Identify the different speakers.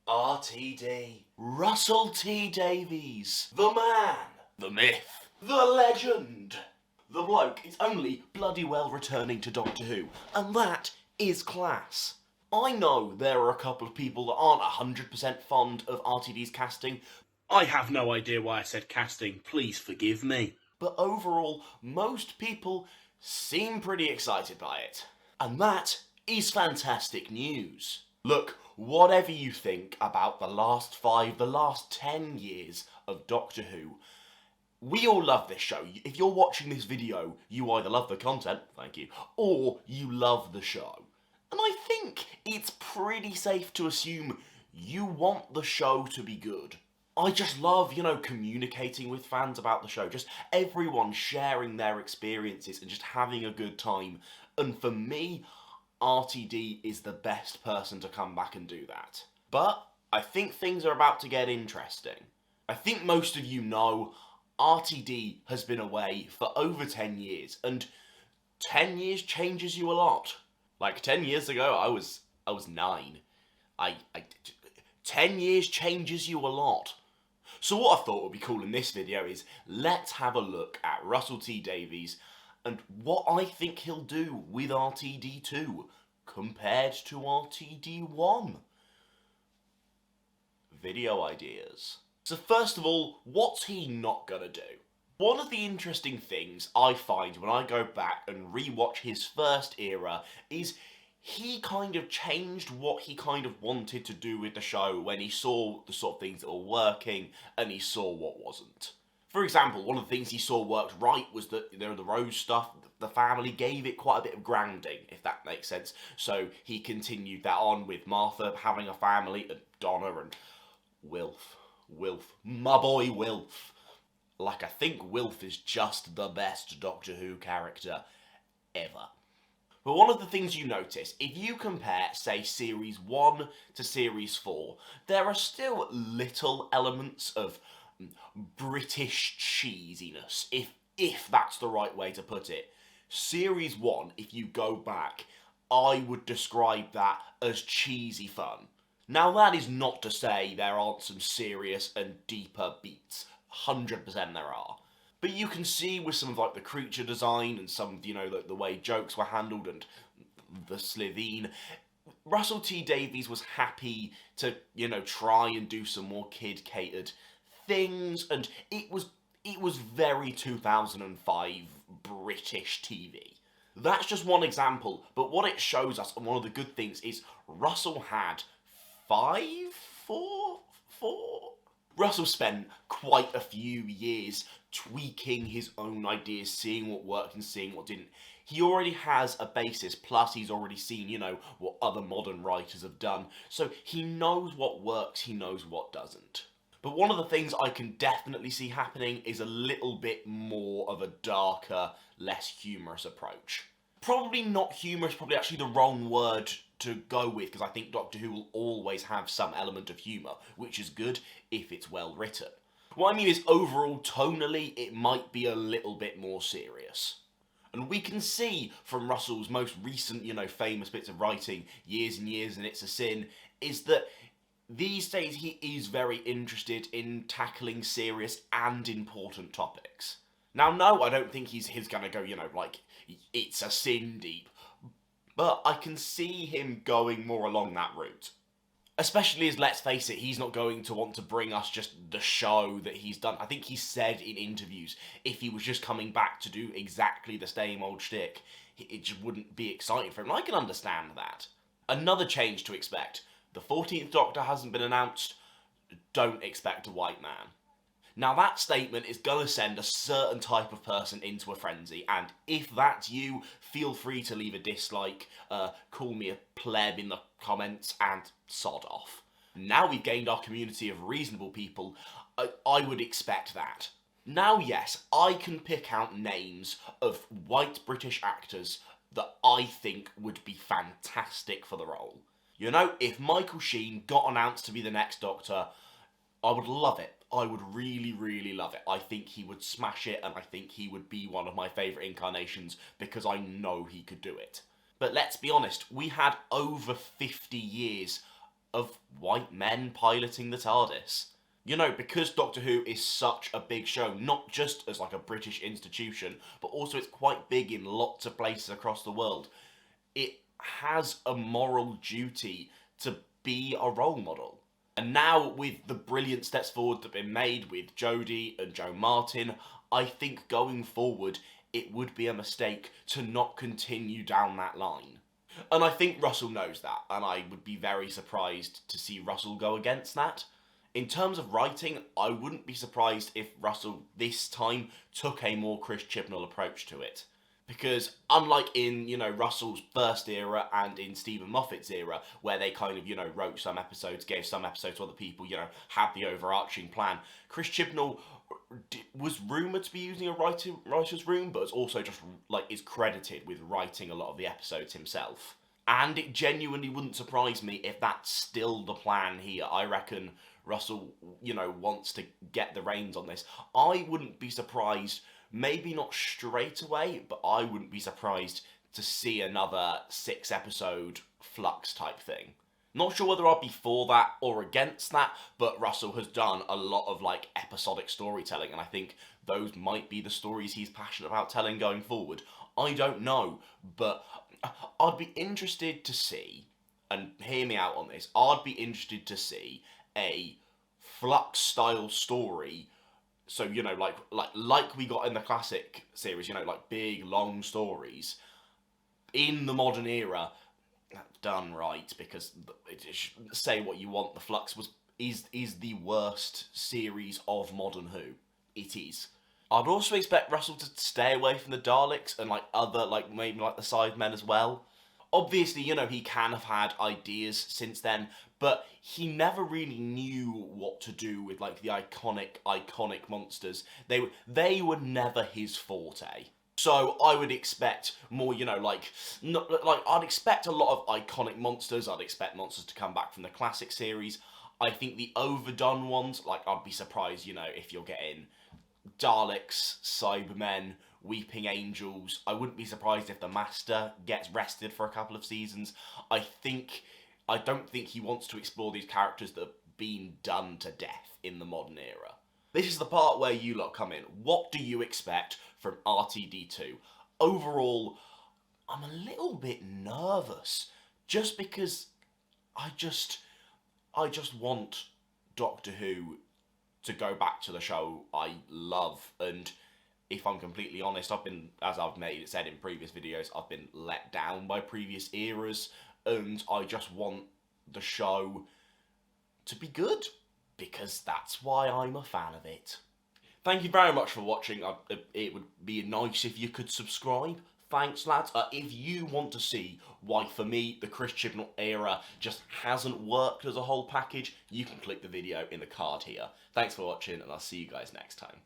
Speaker 1: RTD. Russel T Davies. The man. The myth. The legend. The bloke is only bloody well returning to Doctor Who, and that is class. I know there are a couple of people that aren't 100% fond of RTD's casting.
Speaker 2: I have no idea why I said casting, please forgive me.
Speaker 1: But overall, most people seem pretty excited by it. And that is fantastic news. Look, whatever you think about the last 10 years of Doctor Who, we all love this show. If you're watching this video, you either love the content, thank you, or you love the show. And I think it's pretty safe to assume you want the show to be good. I just love, communicating with fans about the show. Just everyone sharing their experiences and just having a good time. And for me, RTD is the best person to come back and do that. But I think things are about to get interesting. I think most of you know RTD has been away for over 10 years, and 10 years changes you a lot. Like 10 years ago, I was 9. 10 years changes you a lot. So what I thought would be cool in this video is let's have a look at Russel T Davies and what I think he'll do with RTD2 compared to RTD1. Video ideas. So first of all, what's he not gonna do? One of the interesting things I find when I go back and rewatch his first era is he kind of changed what he kind of wanted to do with the show when he saw the sort of things that were working and he saw what wasn't. For example, one of the things he saw worked right was that the Rose stuff, the family gave it quite a bit of grounding, if that makes sense. So he continued that on with Martha having a family and Donna and Wilf, my boy Wilf. Like, I think Wilf is just the best Doctor Who character ever. But one of the things you notice, if you compare, say, Series 1 to Series 4, there are still little elements of British cheesiness, if that's the right way to put it. Series 1, if you go back, I would describe that as cheesy fun. Now, that is not to say there aren't some serious and deeper beats. 100% there are. But you can see with some of like the creature design and some of the way jokes were handled and the Slitheen, Russel T Davies was happy to try and do some more kid catered things, and it was very 2005 British TV. That's just one example, but what it shows us, and one of the good things, is Russell had Russell spent quite a few years tweaking his own ideas, seeing what worked and seeing what didn't. He already has a basis, plus he's already seen, what other modern writers have done. So he knows what works, he knows what doesn't. But one of the things I can definitely see happening is a little bit more of a darker, less humorous approach. Probably not humorous, probably actually the wrong word to go with, because I think Doctor Who will always have some element of humour, which is good if it's well written. What I mean is, overall, tonally, it might be a little bit more serious. And we can see from Russell's most recent, famous bits of writing, Years and Years and It's a Sin, is that these days he is very interested in tackling serious and important topics. Now, no, I don't think he's gonna go, like, It's a Sin deep. But I can see him going more along that route. Especially as, let's face it, he's not going to want to bring us just the show that he's done. I think he said in interviews, if he was just coming back to do exactly the same old shtick, it just wouldn't be exciting for him. And I can understand that. Another change to expect. The 14th Doctor hasn't been announced. Don't expect a white man. Now, that statement is going to send a certain type of person into a frenzy, and if that's you, feel free to leave a dislike, call me a pleb in the comments, and sod off. Now we've gained our community of reasonable people, I would expect that. Now, yes, I can pick out names of white British actors that I think would be fantastic for the role. If Michael Sheen got announced to be the next Doctor, I would love it. I would really, really love it. I think he would smash it, and I think he would be one of my favourite incarnations because I know he could do it. But let's be honest, we had over 50 years of white men piloting the TARDIS. You know, because Doctor Who is such a big show, not just as like a British institution, but also it's quite big in lots of places across the world, it has a moral duty to be a role model. And now, with the brilliant steps forward that have been made with Jodie and Jo Martin, I think going forward, it would be a mistake to not continue down that line. And I think Russell knows that, and I would be very surprised to see Russell go against that. In terms of writing, I wouldn't be surprised if Russell this time took a more Chris Chibnall approach to it. Because unlike in, you know, Russell's first era and in Stephen Moffat's era, where they kind of, you know, wrote some episodes, gave some episodes to other people, you know, had the overarching plan, Chris Chibnall was rumoured to be using a writer's room, but is also just, like, is credited with writing a lot of the episodes himself. And it genuinely wouldn't surprise me if that's still the plan here. I reckon Russell, you know, wants to get the reins on this. I wouldn't be surprised, maybe not straight away, but I wouldn't be surprised to see another 6-episode Flux type thing. Not sure whether I'd be for that or against that, but Russell has done a lot of, like, episodic storytelling, and I think those might be the stories he's passionate about telling going forward. I don't know, but I'd be interested to see, and hear me out on this, I'd be interested to see a Flux-style story. So, you know, like we got in the classic series, you know, like big, long stories in the modern era, done right, because say what you want, the Flux is the worst series of modern Who. It is. I'd also expect Russell to stay away from the Daleks and, like, other, like, maybe, like, the Sidemen as well. Obviously, you know, he can have had ideas since then, but he never really knew what to do with, like, the iconic monsters. They were never his forte. So I would expect more, you know, I'd expect a lot of iconic monsters. I'd expect monsters to come back from the classic series. I think the overdone ones, like, I'd be surprised, you know, if you're getting Daleks, Cybermen, Weeping Angels. I wouldn't be surprised if the Master gets rested for a couple of seasons. I don't think he wants to explore these characters that have been done to death in the modern era. This is the part where you lot come in. What do you expect from RTD2? Overall, I'm a little bit nervous, just because I just want Doctor Who to go back to the show I love, and if I'm completely honest, I've been, as I've said in previous videos, I've been let down by previous eras, and I just want the show to be good, because that's why I'm a fan of it. Thank you very much for watching. It would be nice if you could subscribe. Thanks, lads. If you want to see why, for me, the Chris Chibnall era just hasn't worked as a whole package, you can click the video in the card here. Thanks for watching, and I'll see you guys next time.